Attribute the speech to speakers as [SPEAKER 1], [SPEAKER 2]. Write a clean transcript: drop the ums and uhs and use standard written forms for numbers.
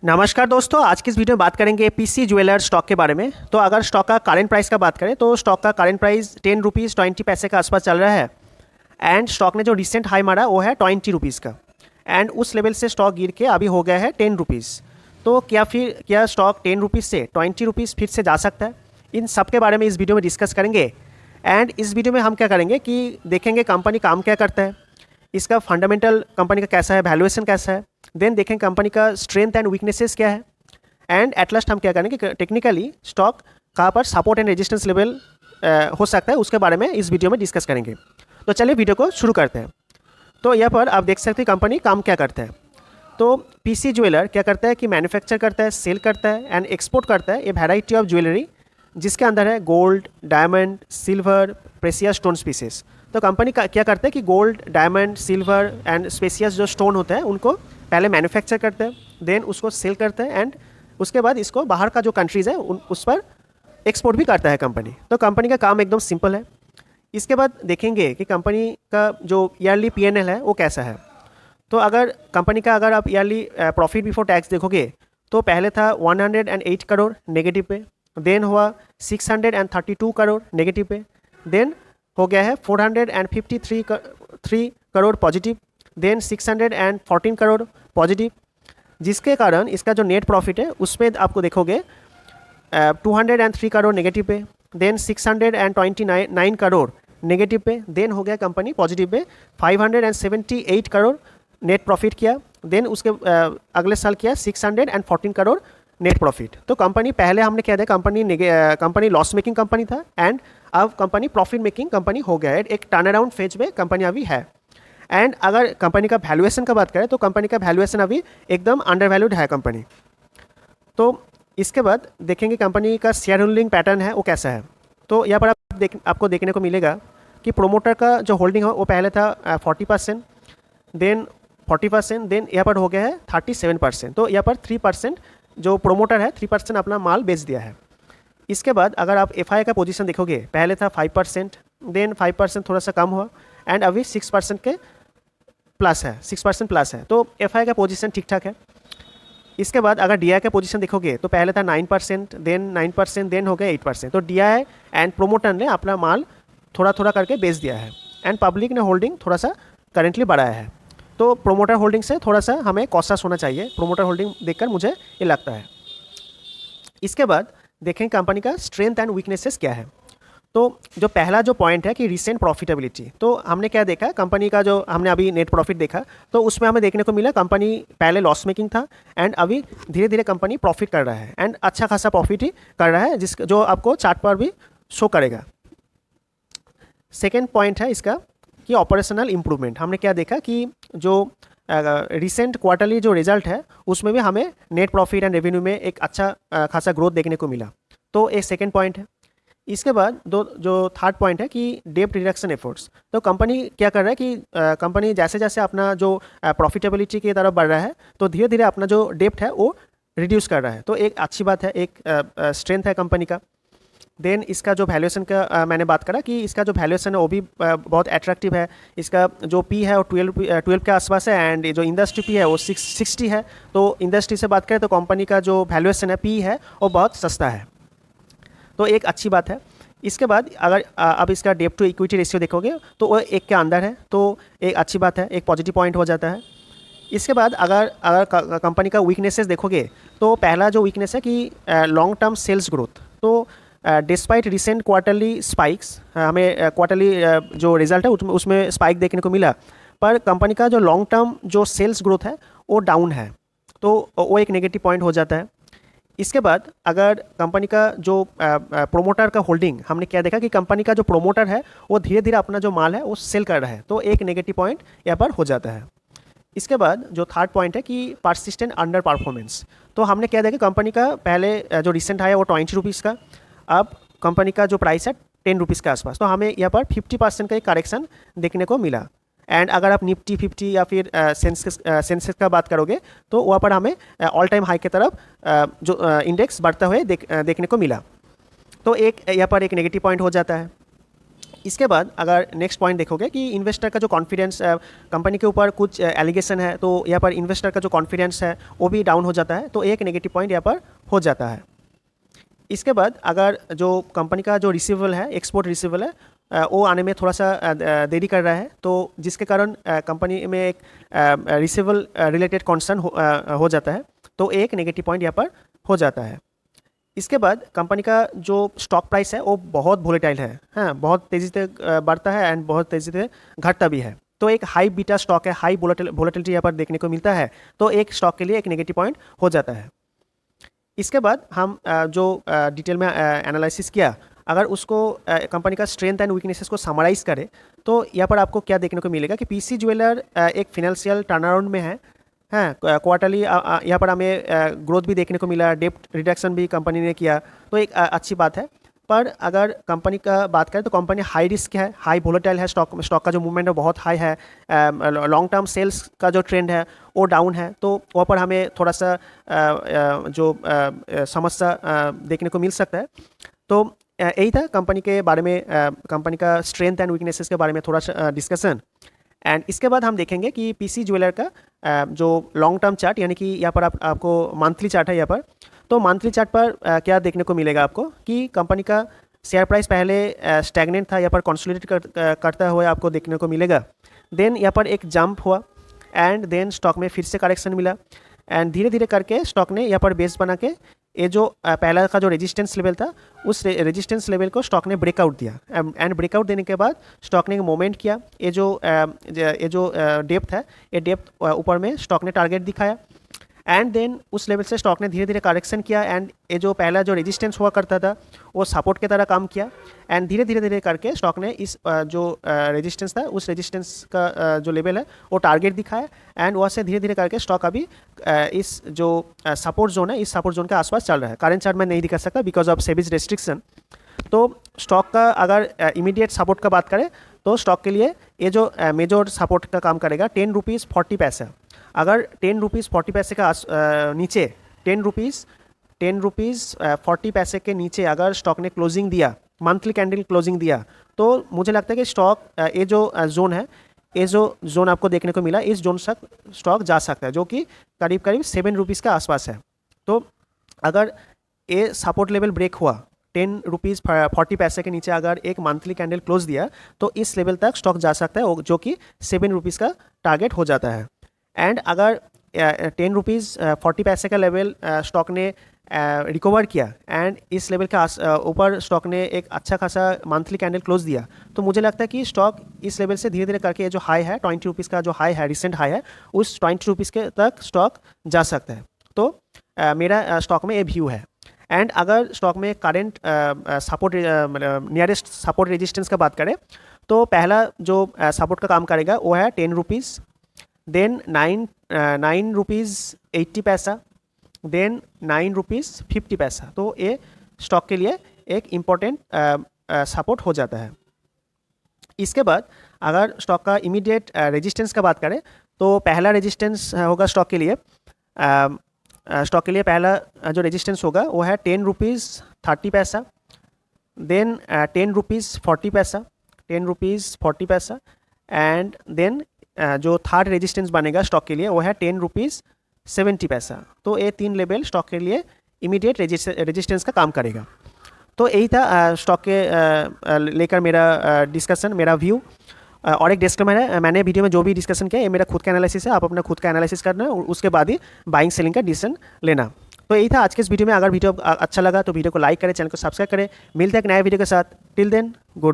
[SPEAKER 1] नमस्कार दोस्तों, आज की इस वीडियो में बात करेंगे पीसी ज्वेलर स्टॉक के बारे में। तो अगर स्टॉक का करंट प्राइस का बात करें तो स्टॉक का करंट प्राइस 10 रुपीज़ 20 पैसे के आसपास चल रहा है। एंड स्टॉक ने जो रिसेंट हाई मारा वो है 20 रुपीज़ का। एंड उस लेवल से स्टॉक गिर के अभी हो गया है 10 रुपीज़। तो क्या स्टॉक 10 रुपीज़ से 20 रुपीज़ फिर से जा सकता है? इन सब के बारे में इस वीडियो में डिस्कस करेंगे। एंड इस वीडियो में हम क्या करेंगे कि देखेंगे कंपनी काम क्या करता है, इसका फंडामेंटल कंपनी का कैसा है, वैल्यूएशन कैसा है, देन देखेंगे कंपनी का स्ट्रेंथ एंड वीकनेसेस क्या है, एंड एट लास्ट हम क्या करेंगे कि टेक्निकली स्टॉक कहाँ पर सपोर्ट एंड रेजिस्टेंस लेवल हो सकता है उसके बारे में इस वीडियो में डिस्कस करेंगे। तो चलिए वीडियो को शुरू करते हैं। तो यहाँ पर आप देख सकते हैं कंपनी काम क्या करता है। तो पीसी ज्वेलर क्या करता है कि मैन्युफैक्चर करता है, सेल करता है एंड एक्सपोर्ट करता है ए वैरायटी ऑफ ज्वेलरी जिसके अंदर है gold, diamond, silver, precious stone species. तो कंपनी का क्या करता है कि gold, diamond, silver and spacious जो स्टोन होते हैं उनको पहले मैन्युफैक्चर करते हैं, देन उसको सेल करते हैं एंड उसके बाद इसको बाहर का जो कंट्रीज़ है उस पर एक्सपोर्ट भी करता है कंपनी। तो कंपनी का काम एकदम सिंपल है। इसके बाद देखेंगे कि कंपनी का जो ईयरली पीएनएल है वो कैसा है। तो अगर आप ईयरली प्रॉफिट बिफोर टैक्स देखोगे तो पहले था 108 करोड़ नेगेटिव पे, देन हुआ 632 करोड़ नेगेटिव पे, देन हो गया है 453 crore positive, then 614 crore positive, जिसके कारण इसका जो नेट प्रॉफिट है उसमें आपको देखोगे 203 करोड़ नेगेटिव पे, देन 629 करोड़ नेगेटिव पे, देन हो गया company positive pay 578 crore net profit किया, देन उसके अगले साल किया 614 करोड़ नेट प्रॉफिट। तो कंपनी पहले हमने क्या था, कंपनी लॉस मेकिंग कंपनी था एंड अब कंपनी प्रॉफिट मेकिंग कंपनी हो गया है। एक टर्न अराउंड फेज में कंपनी अभी है। एंड अगर कंपनी का वैल्यूएशन का बात करें तो कंपनी का वैल्यूएशन अभी एकदम अंडर वैल्यूड है कंपनी। तो इसके बाद देखेंगे कंपनी का शेयर होल्डिंग पैटर्न है वो कैसा है। तो यहाँ पर आपको देखने को मिलेगा कि प्रोमोटर का जो होल्डिंग है वो पहले था 40%, देन 40%, देन यहाँ पर हो गया है 37%। तो यहाँ पर 3% जो प्रोमोटर है 3% अपना माल बेच दिया है। इसके बाद अगर आप एफआई का पोजीशन देखोगे पहले था 5%, देन 5% थोड़ा सा कम हुआ एंड अभी 6% के प्लस है, 6% प्लस है। तो एफआई का पोजीशन ठीक ठाक है। इसके बाद अगर डीआई का पोजीशन देखोगे तो पहले था 9%, देन 9%, देन हो गया 8%। तो डीआई एंड प्रोमोटर ने अपना माल थोड़ा थोड़ा करके बेच दिया है एंड पब्लिक ने होल्डिंग थोड़ा सा करेंटली बढ़ाया है। तो प्रोमोटर होल्डिंग से थोड़ा सा हमें कॉशियस होना चाहिए, प्रोमोटर होल्डिंग देखकर मुझे ये लगता है। इसके बाद देखें कंपनी का स्ट्रेंथ एंड वीकनेसेस क्या है। तो जो पहला जो पॉइंट है कि रिसेंट प्रॉफिटेबिलिटी, तो हमने क्या देखा कंपनी का जो हमने अभी नेट प्रॉफिट देखा तो उसमें हमें देखने को मिला कंपनी पहले लॉस मेकिंग था एंड अभी धीरे धीरे कंपनी प्रॉफिट कर रहा है एंड अच्छा खासा प्रॉफिट ही कर रहा है जो आपको चार्ट पर भी शो करेगा। सेकेंड पॉइंट है इसका कि ऑपरेशनल इम्प्रूवमेंट। हमने क्या देखा कि जो रिसेंट क्वार्टरली जो रिजल्ट है उसमें भी हमें नेट प्रॉफिट एंड रेवेन्यू में एक अच्छा खासा ग्रोथ देखने को मिला। तो एक सेकेंड पॉइंट है। इसके बाद जो थर्ड पॉइंट है कि डेप्ट रिडक्शन एफर्ट्स। तो कंपनी क्या कर रहा है कि कंपनी जैसे जैसे अपना जो प्रॉफिटेबिलिटी की तरफ बढ़ रहा है तो धीरे धीरे अपना जो डेप्ट है वो रिड्यूस कर रहा है। तो एक अच्छी बात है, एक स्ट्रेंथ है कंपनी का। देन इसका जो वैल्यूएशन का मैंने बात करा कि इसका जो वैल्यूएशन है वो भी बहुत अट्रैक्टिव है। इसका जो पी है वो 12 के आसपास है एंड जो इंडस्ट्री पी है वो 60 है। तो इंडस्ट्री से बात करें तो कंपनी का जो वैल्यूएशन है पी है वो बहुत सस्ता है, तो एक अच्छी बात है। इसके बाद अगर अब इसका डेप्ट टू इक्विटी रेशियो देखोगे तो वो 1 के अंदर है, तो एक अच्छी बात है, एक पॉजिटिव पॉइंट हो जाता है। इसके बाद अगर कंपनी का वीकनेसेस देखोगे तो पहला जो वीकनेस है कि लॉन्ग टर्म सेल्स ग्रोथ। तो डिस्पाइट रिसेंट क्वार्टरली स्पाइक्स, हमें क्वार्टरली जो रिजल्ट है उसमें स्पाइक देखने को मिला, पर कंपनी का जो लॉन्ग टर्म जो सेल्स ग्रोथ है वो डाउन है, तो वो एक नेगेटिव पॉइंट हो जाता है। इसके बाद अगर कंपनी का जो प्रोमोटर का होल्डिंग, हमने क्या देखा कि कंपनी का जो प्रोमोटर है वो धीरे धीरे अपना जो माल है वो सेल कर रहा है, तो एक नेगेटिव पॉइंट यहाँ पर हो जाता है। इसके बाद जो थर्ड पॉइंट है कि परसिस्टेंट अंडर परफॉर्मेंस। तो हमने क्या देखा कंपनी का पहले जो रिसेंट आया वो 20 रुपीज़ का, अब कंपनी का जो प्राइस है 10 रुपीज़ के आसपास। तो हमें यहाँ पर 50% का एक करेक्शन देखने को मिला। एंड अगर आप निफ्टी 50 या फिर सेंसेक्स का बात करोगे तो वहाँ पर हमें ऑल टाइम हाई की तरफ जो इंडेक्स बढ़ता हुए देखने को मिला। तो एक यहाँ पर एक नेगेटिव पॉइंट हो जाता है। इसके बाद अगर नेक्स्ट पॉइंट देखोगे कि इन्वेस्टर का जो कॉन्फिडेंस, कंपनी के ऊपर कुछ एलिगेशन है तो यहाँ पर इन्वेस्टर का जो कॉन्फिडेंस है वो भी डाउन हो जाता है, तो एक नेगेटिव पॉइंट यहाँ पर हो जाता है। इसके बाद अगर जो कंपनी का जो रिसीवेबल है, एक्सपोर्ट रिसीवेबल है, वो आने में थोड़ा सा देरी कर रहा है, तो जिसके कारण कंपनी में एक रिसीवेबल रिलेटेड कंसर्न हो जाता है, तो एक नेगेटिव पॉइंट यहाँ पर हो जाता है। इसके बाद कंपनी का जो स्टॉक प्राइस है वो बहुत वोलेटाइल है, हाँ, बहुत तेज़ी से बढ़ता है एंड बहुत तेज़ी से घटता भी है, तो एक हाई बीटा स्टॉक है, हाई वोलेटिलिटी यहाँ पर देखने को मिलता है, तो एक स्टॉक के लिए एक नेगेटिव पॉइंट हो जाता है। इसके बाद हम जो डिटेल में एनालिसिस किया, अगर उसको कंपनी का स्ट्रेंथ एंड वीकनेसेस को समराइज करें, तो यहाँ पर आपको क्या देखने को मिलेगा कि पीसी ज्वेलर एक फिनेंशियल टर्नअराउंड में है, हाँ, क्वार्टरली यहाँ पर हमें ग्रोथ भी देखने को मिला, डेप्ट रिडक्शन भी कंपनी ने किया, तो एक अच्छी बात है। पर अगर कंपनी का बात करें तो कंपनी हाई रिस्क है, हाई वोलेटाइल है, स्टॉक का जो मूवमेंट है बहुत हाई है, लॉन्ग टर्म सेल्स का जो ट्रेंड है वो डाउन है, तो वहाँ पर हमें थोड़ा सा जो समस्या देखने को मिल सकता है। तो यही था कंपनी के बारे में, कंपनी का स्ट्रेंथ एंड वीकनेसेस के बारे में थोड़ा सा डिस्कशन। एंड इसके बाद हम देखेंगे कि पीसी ज्वेलर का जो लॉन्ग टर्म चार्ट, यानी कि यहाँ पर आपको मंथली चार्ट है यहाँ पर, तो मंथली चार्ट पर क्या देखने को मिलेगा आपको कि कंपनी का शेयर प्राइस पहले स्टैग्नेंट था, यहाँ पर कंसोलिडेट करता हुआ आपको देखने को मिलेगा। देन यहाँ पर एक जंप हुआ एंड देन स्टॉक में फिर से करेक्शन मिला एंड धीरे धीरे करके स्टॉक ने यहाँ पर बेस बना के ये जो पहला का जो रेजिस्टेंस लेवल था उस रेजिस्टेंस लेवल को स्टॉक ने ब्रेकआउट दिया एंड ब्रेकआउट देने के बाद स्टॉक ने मूवमेंट किया। ये जो डेप्थ है, ये डेप्थ ऊपर में स्टॉक ने टारगेट दिखाया एंड देन उस लेवल से स्टॉक ने धीरे धीरे करेक्शन किया एंड ये जो पहला जो रेजिस्टेंस हुआ करता था वो सपोर्ट की तरह काम किया एंड धीरे धीरे धीरे करके स्टॉक ने इस जो रेजिस्टेंस था उस रेजिस्टेंस का जो लेवल है वो टारगेट दिखाया एंड वहाँ से धीरे धीरे करके स्टॉक अभी इस जो सपोर्ट जोन है, इस सपोर्ट जोन के आसपास चल रहा है। करेंट चार्ट में नहीं दिखा सकता बिकॉज ऑफ सेबीज रेस्ट्रिक्शन। तो स्टॉक का अगर इमीडिएट सपोर्ट का बात करें तो स्टॉक के लिए ये जो मेजर सपोर्ट का काम करेगा 10 रुपीज़ 40 पैसा। अगर 10 रुपीज़ 40 पैसे का नीचे 10 रुपीज़ 40 पैसे के नीचे अगर स्टॉक ने क्लोजिंग दिया, मंथली कैंडल क्लोजिंग दिया, तो मुझे लगता है कि स्टॉक ये जो जोन है, ये जो जोन आपको देखने को मिला, इस जोन तक स्टॉक जा सकता है जो कि करीब करीब 7 रुपीज़ के आसपास है। तो अगर ये सपोर्ट लेवल ब्रेक हुआ 10 रुपीज़ 40 पैसे के नीचे अगर एक मंथली कैंडल क्लोज दिया तो इस लेवल तक स्टॉक जा सकता है जो कि 7 रुपीज़ का टारगेट हो जाता है। एंड अगर 10 रुपीज़ 40 पैसे का लेवल स्टॉक ने रिकवर किया एंड इस लेवल के ऊपर स्टॉक ने एक अच्छा खासा मंथली कैंडल क्लोज दिया, तो मुझे लगता है कि स्टॉक इस लेवल से धीरे धीरे करके ये जो हाई है 20 रुपीज़ का जो हाई है, रिसेंट हाई है, उस 20 रुपीज़ के तक स्टॉक जा सकता है। तो मेरा स्टॉक में ये व्यू है। एंड अगर स्टॉक में current support nearest support resistance का बात करें तो पहला जो सपोर्ट का काम करेगा वो है 10 रुपीज़, देन 9 रुपीज़ 80 पैसा, देन 9 रुपीज़ 50 पैसा। तो ये स्टॉक के लिए एक इम्पॉर्टेंट सपोर्ट हो जाता है। इसके बाद अगर स्टॉक का इमीडिएट रेजिस्टेंस का बात करें तो पहला रेजिस्टेंस होगा स्टॉक के लिए, पहला जो रेजिस्टेंस होगा वो है 10 रुपीज़ 30 पैसा, देन 10 रुपीज़ 40 पैसा, 10 रुपीज़ 40 पैसा एंड देन जो थर्ड रेजिस्टेंस बनेगा स्टॉक के लिए वो है 10 रुपीज़ 70 पैसा। तो ये 3 लेवल स्टॉक के लिए इमीडिएट रेजिस्टेंस का काम करेगा। तो यही था स्टॉक के लेकर मेरा डिस्कशन, मेरा व्यू। और एक डिस्क्लेमर है, मैंने वीडियो में जो भी डिस्कशन किया ये मेरा खुद का एनालिसिस है, आप अपना खुद का एनालिसिस करना और उसके बाद ही बाइंग सेलिंग का डिसीजन लेना। तो यही था आज के इस वीडियो में। अगर वीडियो अच्छा लगा तो वीडियो को लाइक करें, चैनल को सब्सक्राइब करें। मिलते हैं एक नए वीडियो के साथ। Till then good.